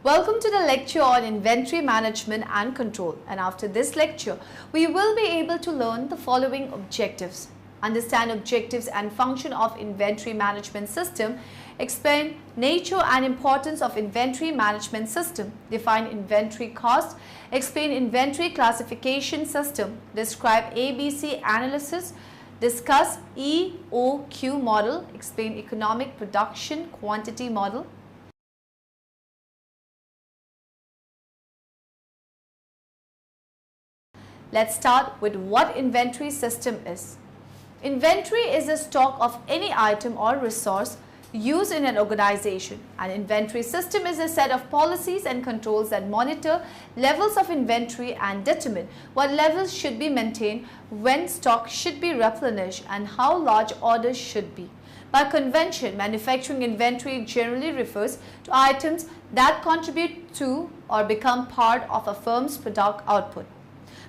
Welcome to the lecture on inventory management and control, and after this lecture we will be able to learn the following objectives. Understand objectives and function of inventory management system, explain nature and importance of inventory management system, define inventory cost, explain inventory classification system, describe ABC analysis, discuss Epq model, explain economic production quantity model. Let's start with what inventory system is. Inventory is a stock of any item or resource used in an organization. An inventory system is a set of policies and controls that monitor levels of inventory and determine what levels should be maintained, when stock should be replenished, and how large orders should be. By convention, manufacturing inventory generally refers to items that contribute to or become part of a firm's product output.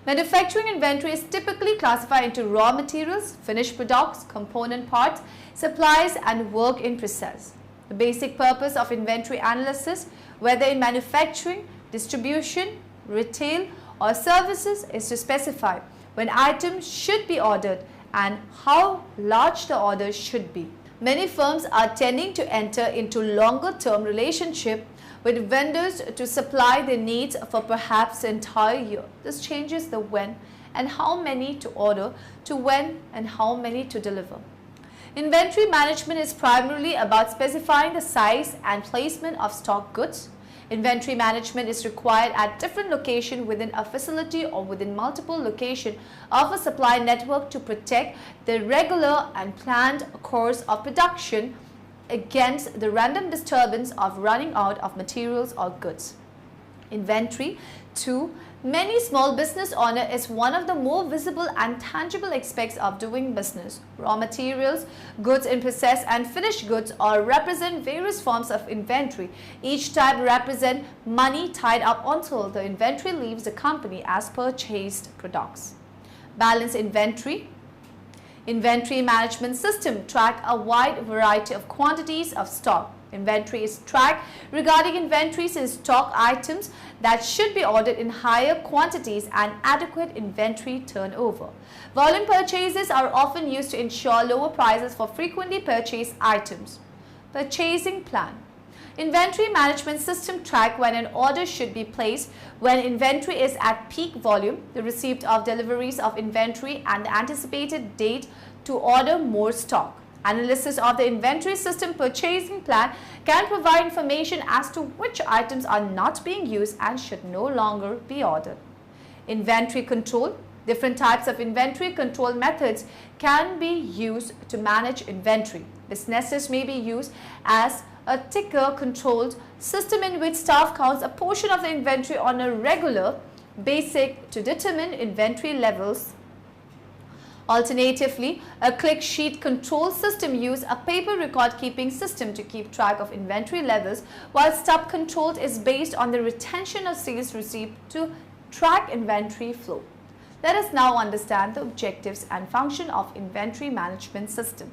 Manufacturing inventory is typically classified into raw materials, finished products, component parts, supplies, and work in process. The basic purpose of inventory analysis, whether in manufacturing, distribution, retail, or services, is to specify when items should be ordered and how large the orders should be. Many firms are tending to enter into longer-term relationship with vendors to supply their needs for perhaps the entire year. This changes the when and how many to order to when and how many to deliver. Inventory management is primarily about specifying the size and placement of stock goods. Inventory management is required at different locations within a facility or within multiple locations of a supply network to protect the regular and planned course of production against the random disturbance of running out of materials or goods. Inventory, to many small business owners, is one of the more visible and tangible aspects of doing business. Raw materials, goods in process, and finished goods all represent various forms of inventory. Each type represents money tied up until the inventory leaves the company as purchased products. Balance inventory. Inventory management system track a wide variety of quantities of stock. Inventory is tracked regarding inventories in stock items that should be ordered in higher quantities and adequate inventory turnover. Volume purchases are often used to ensure lower prices for frequently purchased items. Purchasing plan. Inventory management system track when an order should be placed, when inventory is at peak volume, the receipt of deliveries of inventory, and the anticipated date to order more stock. Analysis of the inventory system purchasing plan can provide information as to which items are not being used and should no longer be ordered. Inventory control. Different types of inventory control methods can be used to manage inventory. Businesses may be used as a ticker controlled system in which staff counts a portion of the inventory on a regular basis to determine inventory levels. Alternatively, a click sheet control system uses a paper record keeping system to keep track of inventory levels, while stub controlled is based on the retention of sales receipt to track inventory flow. Let us now understand the objectives and function of inventory management system.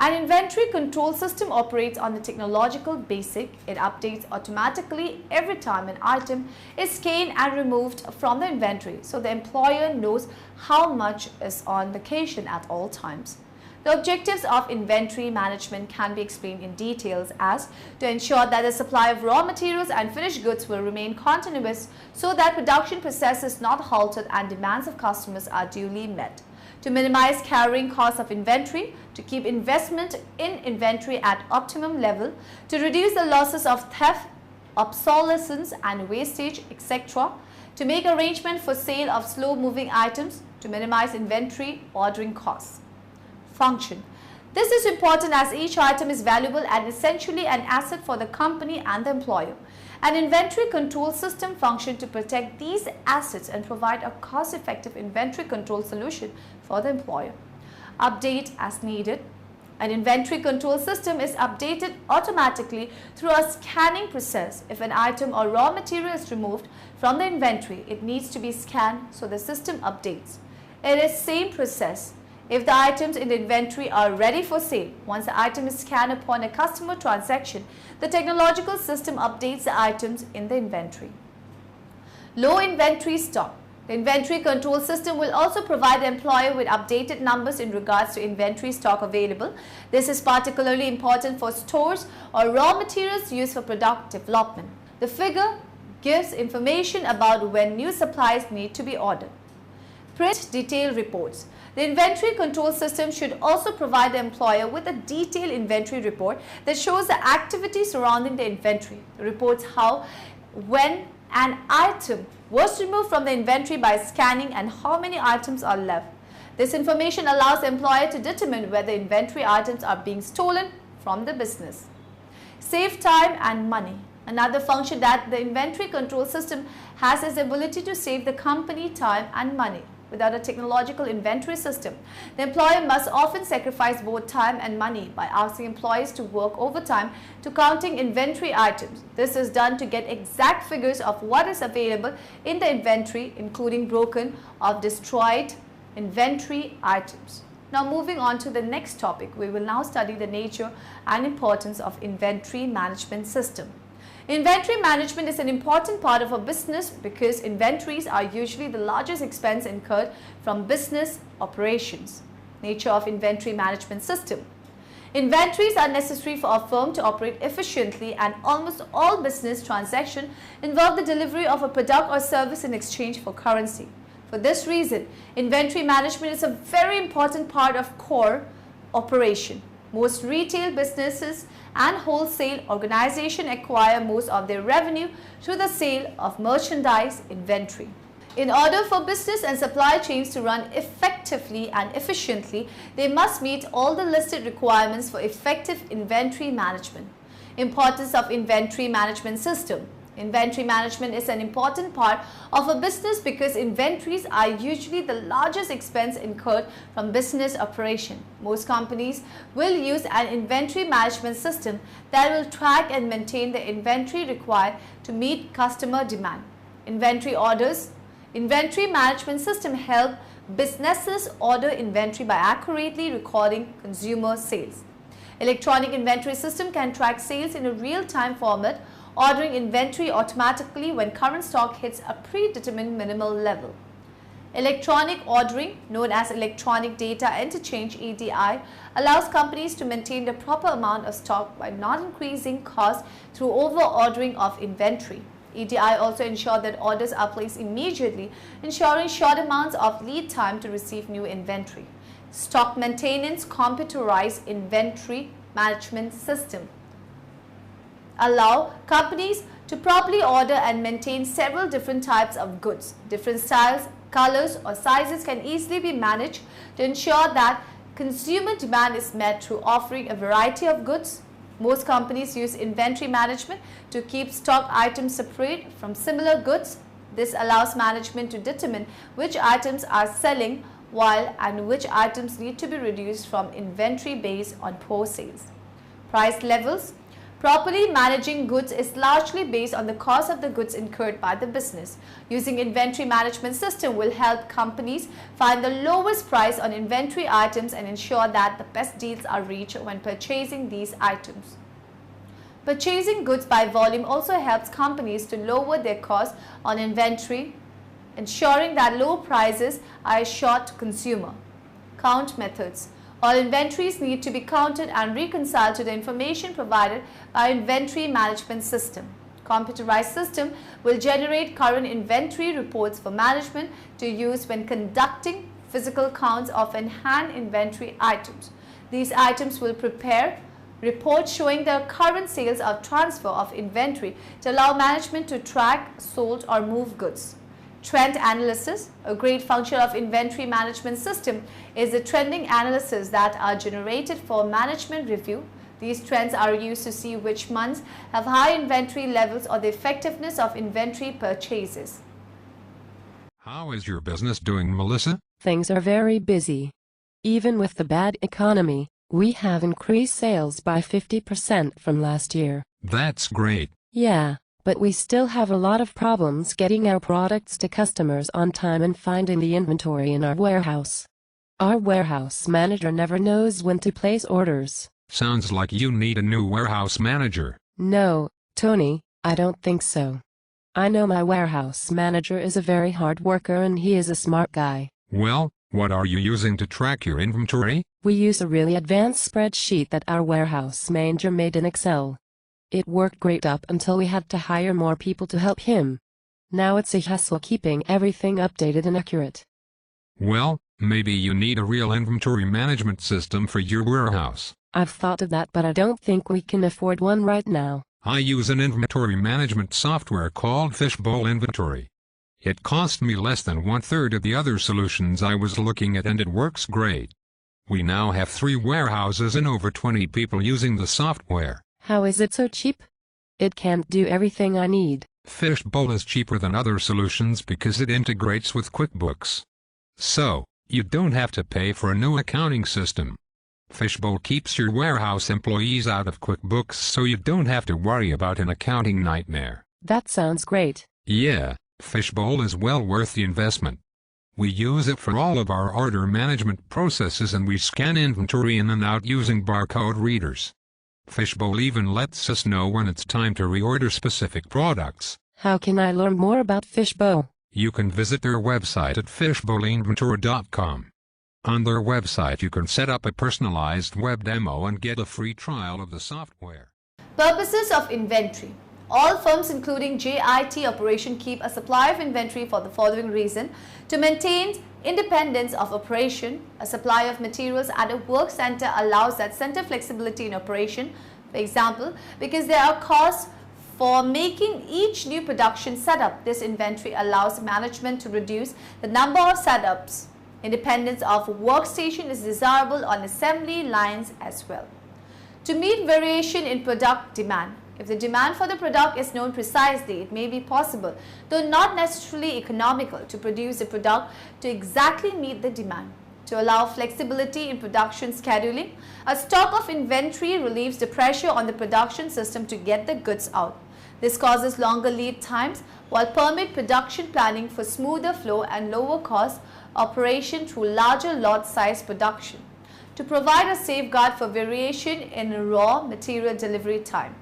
An inventory control system operates on the technological basic. It updates automatically every time an item is scanned and removed from the inventory, so the employer knows how much is on location at all times. The objectives of inventory management can be explained in details as to ensure that the supply of raw materials and finished goods will remain continuous so that production process is not halted and demands of customers are duly met. To minimize carrying costs of inventory, to keep investment in inventory at optimum level, to reduce the losses of theft, obsolescence and wastage, etc., to make arrangement for sale of slow-moving items, to minimize inventory ordering costs. Function. This is important as each item is valuable and essentially an asset for the company and the employer. An inventory control system functions to protect these assets and provide a cost-effective inventory control solution for the employer. Update as needed. An inventory control system is updated automatically through a scanning process. If an item or raw material is removed from the inventory, it needs to be scanned so the system updates. It is the same process if the items in the inventory are ready for sale. Once the item is scanned upon a customer transaction, the technological system updates the items in the inventory. Low inventory stock. The inventory control system will also provide the employer with updated numbers in regards to inventory stock available. This is particularly important for stores or raw materials used for product development. The figure gives information about when new supplies need to be ordered. Print detailed reports. The inventory control system should also provide the employer with a detailed inventory report that shows the activity surrounding the inventory. The reports how, when an item was removed from the inventory by scanning and how many items are left. This information allows the employer to determine whether inventory items are being stolen from the business. Save time and money. Another function that the inventory control system has is the ability to save the company time and money. Without a technological inventory system, the employer must often sacrifice both time and money by asking employees to work overtime to counting inventory items. This is done to get exact figures of what is available in the inventory, including broken or destroyed inventory items. Now moving on to the next topic, we will now study the nature and importance of inventory management system. Inventory management is an important part of a business because inventories are usually the largest expense incurred from business operations. Nature of inventory management system. Inventories are necessary for a firm to operate efficiently, and almost all business transactions involve the delivery of a product or service in exchange for currency. For this reason, inventory management is a very important part of core operation. Most retail businesses and wholesale organizations acquire most of their revenue through the sale of merchandise inventory. In order for business and supply chains to run effectively and efficiently, they must meet all the listed requirements for effective inventory management. Importance of inventory management system. Inventory management is an important part of a business because inventories are usually the largest expense incurred from business operation. Most companies will use an inventory management system that will track and maintain the inventory required to meet customer demand. Inventory orders. Inventory management system help businesses order inventory by accurately recording consumer sales. Electronic inventory system can track sales in a real-time format, ordering inventory automatically when current stock hits a predetermined minimal level. Electronic ordering, known as Electronic Data Interchange (EDI), allows companies to maintain the proper amount of stock by not increasing costs through over-ordering of inventory. EDI also ensures that orders are placed immediately, ensuring short amounts of lead time to receive new inventory. Stock maintenance computerized inventory management system allow companies to properly order and maintain several different types of goods. Different styles, colors or sizes can easily be managed to ensure that consumer demand is met through offering a variety of goods. Most companies use inventory management to keep stock items separate from similar goods. This allows management to determine which items are selling well and which items need to be reduced from inventory based on poor sales. Price levels. Properly managing goods is largely based on the cost of the goods incurred by the business. Using inventory management system will help companies find the lowest price on inventory items and ensure that the best deals are reached when purchasing these items. Purchasing goods by volume also helps companies to lower their costs on inventory, ensuring that low prices are assured to consumer. Count methods. All inventories need to be counted and reconciled to the information provided by inventory management system. Computerized system will generate current inventory reports for management to use when conducting physical counts of in-hand inventory items. These items will prepare reports showing the current sales or transfer of inventory to allow management to track, sold or move goods. Trend analysis. A great function of inventory management system is the trending analysis that are generated for management review. These trends are used to see which months have high inventory levels or the effectiveness of inventory purchases. How is your business doing, Melissa? Things are very busy. Even with the bad economy, we have increased sales by 50% from last year. That's great. Yeah. But we still have a lot of problems getting our products to customers on time and finding the inventory in our warehouse. Our warehouse manager never knows when to place orders. Sounds like you need a new warehouse manager. No, Tony, I don't think so. I know my warehouse manager is a very hard worker and he is a smart guy. Well, what are you using to track your inventory? We use a really advanced spreadsheet that our warehouse manager made in Excel. It worked great up until we had to hire more people to help him. Now it's a hassle keeping everything updated and accurate. Well, maybe you need a real inventory management system for your warehouse. I've thought of that, but I don't think we can afford one right now. I use an inventory management software called Fishbowl Inventory. It cost me less than 1/3 of the other solutions I was looking at, and it works great. We now have 3 warehouses and over 20 people using the software. How is it so cheap? It can't do everything I need. Fishbowl is cheaper than other solutions because it integrates with QuickBooks. So, you don't have to pay for a new accounting system. Fishbowl keeps your warehouse employees out of QuickBooks so you don't have to worry about an accounting nightmare. That sounds great. Yeah, Fishbowl is well worth the investment. We use it for all of our order management processes, and we scan inventory in and out using barcode readers. Fishbowl even lets us know when it's time to reorder specific products. How can I learn more about Fishbowl? You can visit their website at fishbowlinventory.com. On their website you can set up a personalized web demo and get a free trial of the software. Purposes of inventory. All firms including JIT operation keep a supply of inventory for the following reason: to maintain independence of operation. A supply of materials at a work center allows that center flexibility in operation. For example, because there are costs for making each new production setup, this inventory allows management to reduce the number of setups. Independence of workstation is desirable on assembly lines as well. To meet variation in product demand. If the demand for the product is known precisely, it may be possible, though not necessarily economical, to produce a product to exactly meet the demand. To allow flexibility in production scheduling, a stock of inventory relieves the pressure on the production system to get the goods out. This causes longer lead times while permit production planning for smoother flow and lower cost operation through larger lot size production. To provide a safeguard for variation in raw material delivery time.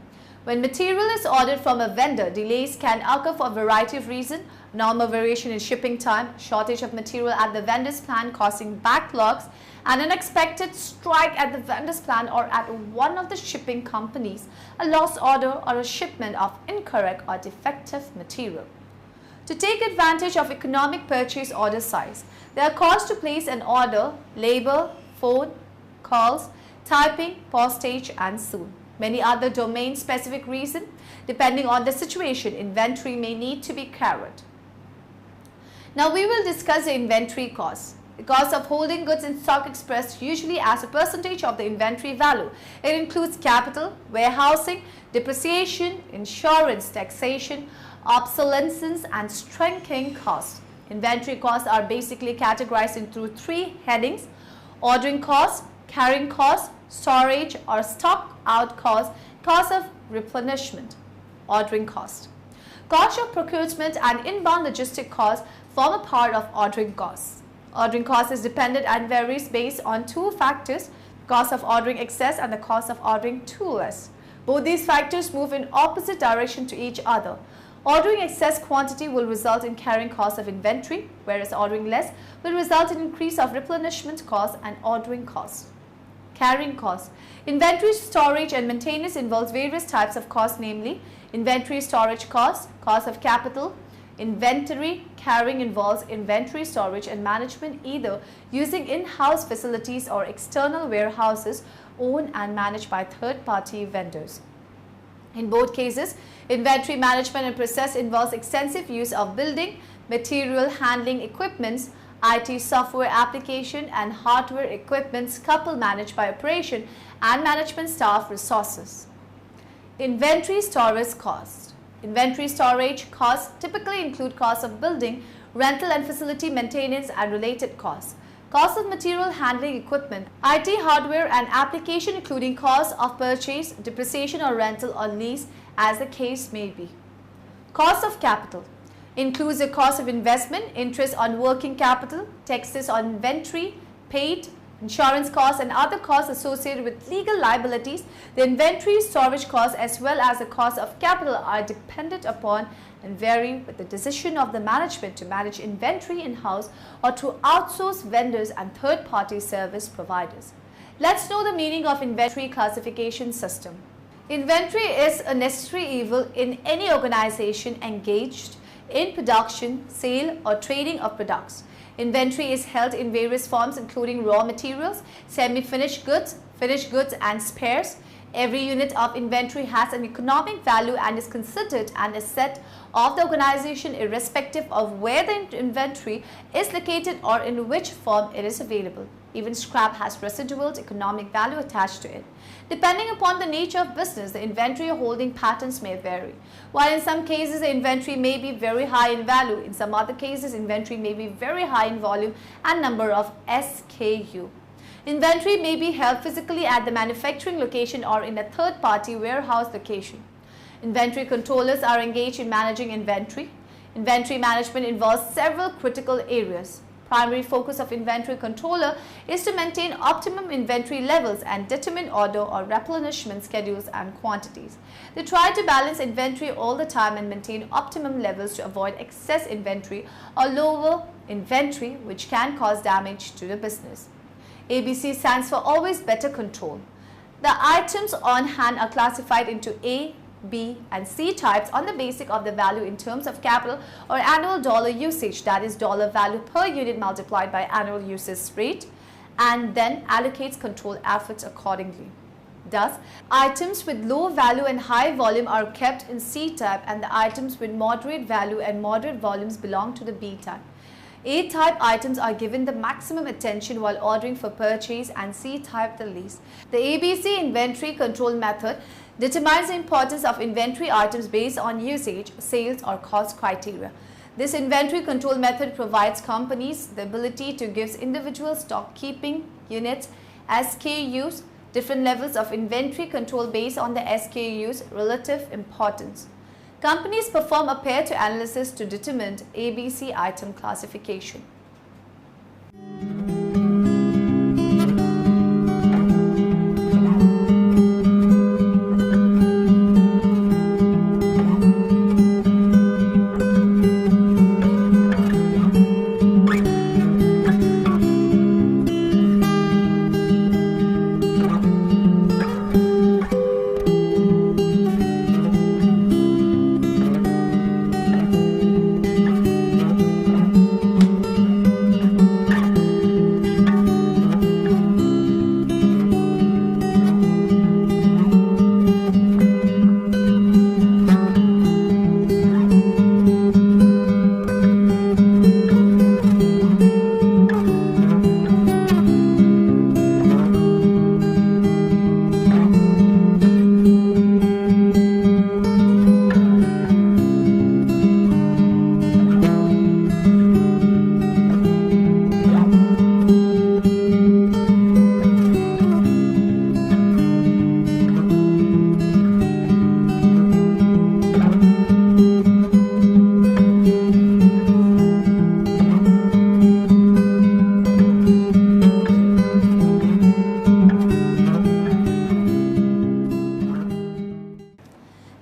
When material is ordered from a vendor, delays can occur for a variety of reasons: normal variation in shipping time, shortage of material at the vendor's plant causing backlogs, an unexpected strike at the vendor's plant or at one of the shipping companies, a lost order, or a shipment of incorrect or defective material. To take advantage of economic purchase order size, there are costs to place an order: labor, phone, calls, typing, postage, and soon. Many other domain-specific reasons. Depending on the situation, inventory may need to be carried. Now we will discuss the inventory cost. The cost of holding goods in stock expressed usually as a percentage of the inventory value. It includes capital, warehousing, depreciation, insurance, taxation, obsolescence, and strengthening costs. Inventory costs are basically categorized into 3 headings: ordering costs, carrying costs, storage or stock out costs, cost of replenishment. Ordering cost. Cost of procurement and inbound logistic costs form a part of ordering costs. Ordering cost is dependent and varies based on 2 factors: cost of ordering excess and the cost of ordering too less. Both these factors move in opposite direction to each other. Ordering excess quantity will result in carrying cost of inventory, whereas ordering less will result in increase of replenishment costs and ordering costs. Carrying costs. Inventory storage and maintenance involves various types of costs, namely inventory storage costs, cost of capital. Inventory carrying involves inventory storage and management either using in-house facilities or external warehouses owned and managed by third-party vendors. In both cases, inventory management and process involves extensive use of building, material handling equipments, IT software application and hardware equipments coupled managed by operation and management staff resources. Inventory storage costs. Inventory storage costs typically include costs of building, rental and facility maintenance and related costs. Cost of material handling equipment, IT hardware and application including costs of purchase, depreciation or rental or lease as the case may be. Cost of capital includes the cost of investment, interest on working capital, taxes on inventory, paid insurance costs and other costs associated with legal liabilities, the inventory storage costs as well as the cost of capital are dependent upon and vary with the decision of the management to manage inventory in-house or to outsource vendors and third-party service providers. Let's know the meaning of inventory classification system. Inventory is a necessary evil in any organization engaged in production, sale or trading of products. Inventory is held in various forms including raw materials, semi-finished goods, finished goods and spares. Every unit of inventory has an economic value and is considered an asset of the organization irrespective of where the inventory is located or in which form it is available. Even scrap has residual economic value attached to it. Depending upon the nature of business, the inventory holding patterns may vary. While in some cases the inventory may be very high in value, in some other cases inventory may be very high in volume and number of SKU. Inventory may be held physically at the manufacturing location or in a third-party warehouse location. Inventory controllers are engaged in managing inventory. Inventory management involves several critical areas. Primary focus of inventory controller is to maintain optimum inventory levels and determine order or replenishment schedules and quantities. They try to balance inventory all the time and maintain optimum levels to avoid excess inventory or lower inventory, which can cause damage to the business. ABC stands for Always Better Control. The items on hand are classified into A, B and C types on the basis of the value in terms of capital or annual dollar usage, that is dollar value per unit multiplied by annual usage rate, and then allocates control efforts accordingly. Thus, items with low value and high volume are kept in C type and the items with moderate value and moderate volumes belong to the B type. A-type items are given the maximum attention while ordering for purchase and C-type the least. The ABC inventory control method determines the importance of inventory items based on usage, sales or cost criteria. This inventory control method provides companies the ability to give individual stock keeping units, SKUs, different levels of inventory control based on the SKU's relative importance. Companies perform a pair-to analysis to determine ABC item classification.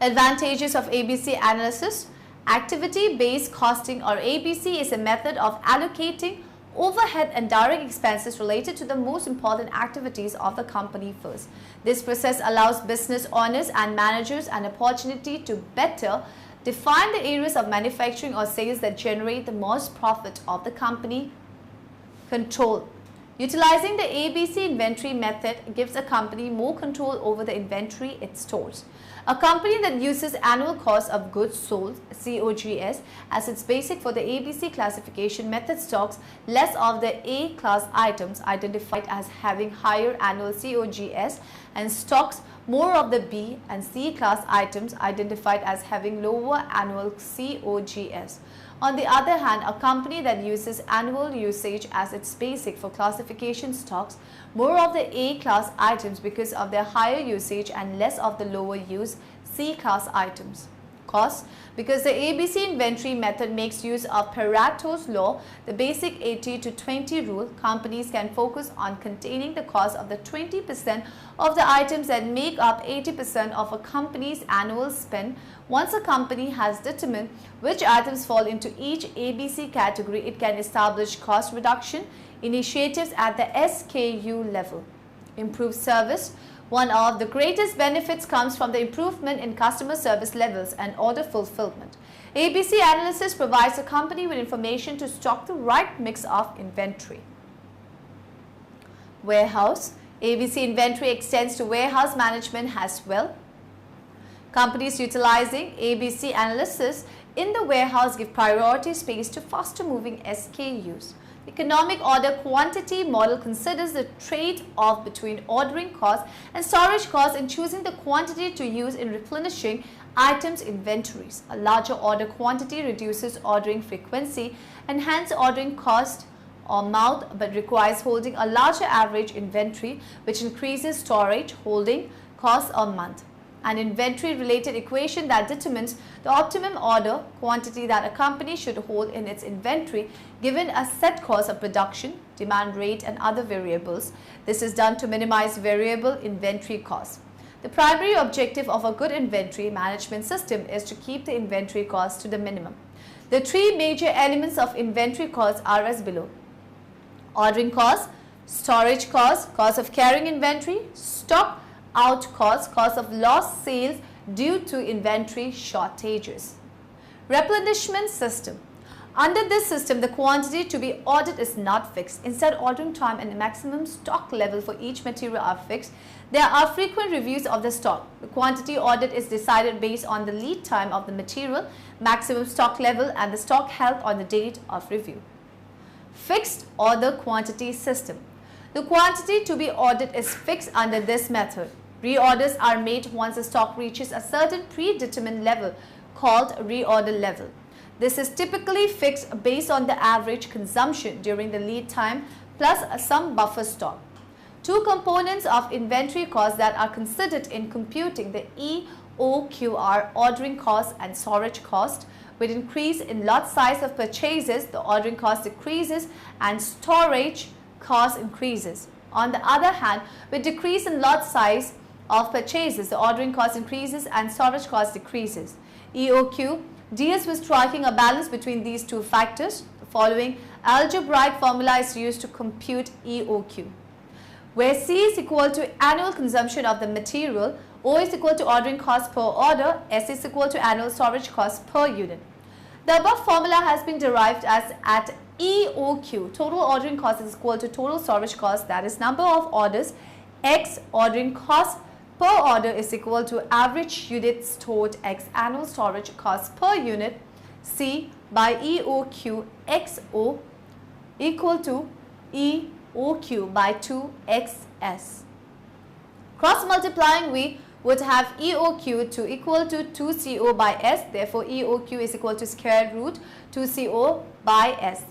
Advantages of ABC analysis. Activity-based costing or ABC is a method of allocating overhead and direct expenses related to the most important activities of the company first. This process allows business owners and managers an opportunity to better define the areas of manufacturing or sales that generate the most profit of the company. Control. Utilizing the ABC inventory method gives a company more control over the inventory it stores. A company that uses annual cost of goods sold (COGS) as its basic for the ABC classification method stocks less of the A-class items identified as having higher annual COGS and stocks more of the B and C-class items identified as having lower annual COGS. On the other hand, a company that uses annual usage as its basic for classification stocks more of the A-class items because of their higher usage and less of the lower use C-class items. costs. Because the ABC inventory method makes use of Pareto's law, the basic 80-20 rule, companies can focus on containing the cost of the 20% of the items that make up 80% of a company's annual spend. Once a company has determined which items fall into each ABC category, it can establish cost reduction initiatives at the SKU level. Improved service. One of the greatest benefits comes from the improvement in customer service levels and order fulfillment. ABC analysis provides a company with information to stock the right mix of inventory. Warehouse. ABC inventory extends to warehouse management as well. Companies utilizing ABC analysis in the warehouse give priority space to faster moving SKUs. The economic order quantity model considers the trade-off between ordering costs and storage costs in choosing the quantity to use in replenishing items' inventories. A larger order quantity reduces ordering frequency and hence ordering cost or amount, but requires holding a larger average inventory, which increases storage holding costs a month. An inventory-related equation that determines the optimum order quantity that a company should hold in its inventory given a set cost of production, demand rate and other variables. This is done to minimize variable inventory costs. The primary objective of a good inventory management system is to keep the inventory costs to the minimum. The three major elements of inventory costs are as below: ordering costs, storage costs, cost of carrying inventory, stock out costs, cost of lost sales due to inventory shortages. Replenishment system. Under this system, the quantity to be ordered is not fixed. Instead, ordering time and the maximum stock level for each material are fixed. There are frequent reviews of the stock. The quantity ordered is decided based on the lead time of the material, maximum stock level and the stock health on the date of review. Fixed order quantity system. The quantity to be ordered is fixed under this method. Reorders are made once the stock reaches a certain predetermined level called reorder level. This is typically fixed based on the average consumption during the lead time plus some buffer stock. Two components of inventory costs that are considered in computing the EOQ, ordering cost and storage cost. With increase in lot size of purchases, the ordering cost decreases and storage cost increases. On the other hand, with decrease in lot size of purchases, the ordering cost increases and storage cost decreases. EOQ deals with striking a balance between these two factors. The following algebraic formula is used to compute EOQ, where C is equal to annual consumption of the material, O is equal to ordering cost per order, S is equal to annual storage cost per unit. The above formula has been derived as at EOQ, total ordering cost is equal to total storage cost, that is number of orders, X ordering cost per order is equal to average units stored X annual storage cost per unit, C by EOQ XO equal to EOQ by 2XS. Cross multiplying, we would have EOQ to equal to 2CO by S, therefore EOQ is equal to square root 2CO by S.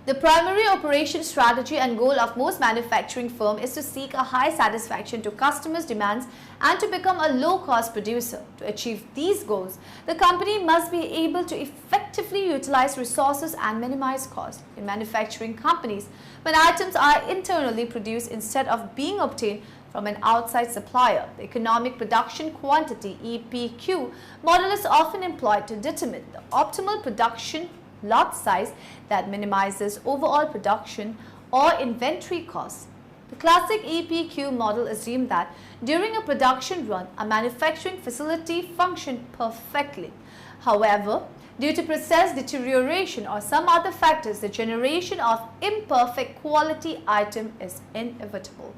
The primary operation strategy and goal of most manufacturing firms is to seek a high satisfaction to customers' demands and to become a low-cost producer. To achieve these goals, the company must be able to effectively utilize resources and minimize costs. In manufacturing companies, when items are internally produced instead of being obtained from an outside supplier, the economic production quantity (EPQ) model is often employed to determine the optimal production lot size that minimizes overall production or inventory costs. The classic EPQ model assumed that during a production run, a manufacturing facility functioned perfectly. However, due to process deterioration or some other factors, the generation of imperfect quality item is inevitable.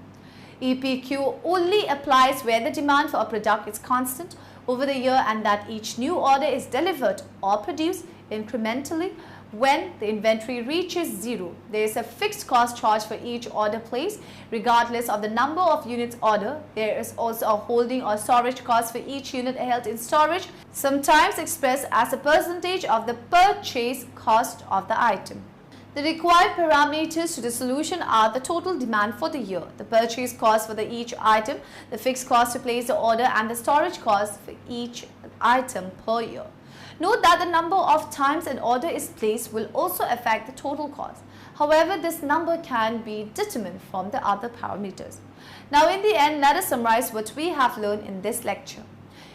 EPQ only applies where the demand for a product is constant over the year and that each new order is delivered or produced incrementally. When the inventory reaches zero, there is a fixed cost charge for each order placed. Regardless of the number of units ordered, there is also a holding or storage cost for each unit held in storage, sometimes expressed as a percentage of the purchase cost of the item. The required parameters to the solution are the total demand for the year, the purchase cost for each item, the fixed cost to place the order, and the storage cost for each item per year. Note that the number of times an order is placed will also affect the total cost. However, this number can be determined from the other parameters. Now, in the end, let us summarize what we have learned in this lecture.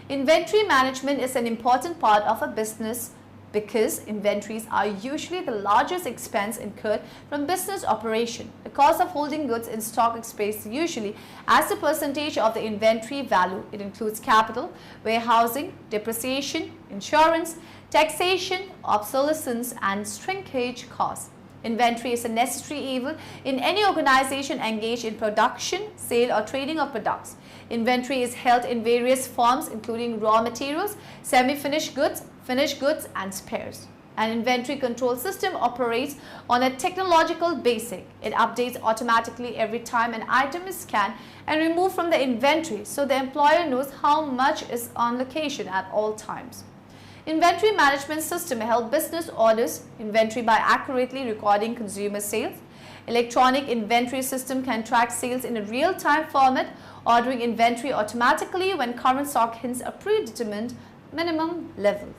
Inventory management is an important part of a business because inventories are usually the largest expense incurred from business operation. The cost of holding goods in stock expressed usually as the percentage of the inventory value. It includes capital, warehousing, depreciation, insurance, taxation, obsolescence, and shrinkage costs. Inventory is a necessary evil in any organization engaged in production, sale, or trading of products. Inventory is held in various forms including raw materials, semi-finished goods, finished goods, and spares. An inventory control system operates on a technological basis. It updates automatically every time an item is scanned and removed from the inventory, so the employer knows how much is on location at all times. Inventory management system helps business orders inventory by accurately recording consumer sales. Electronic inventory system can track sales in a real-time format, ordering inventory automatically when current stock hits a predetermined minimum level.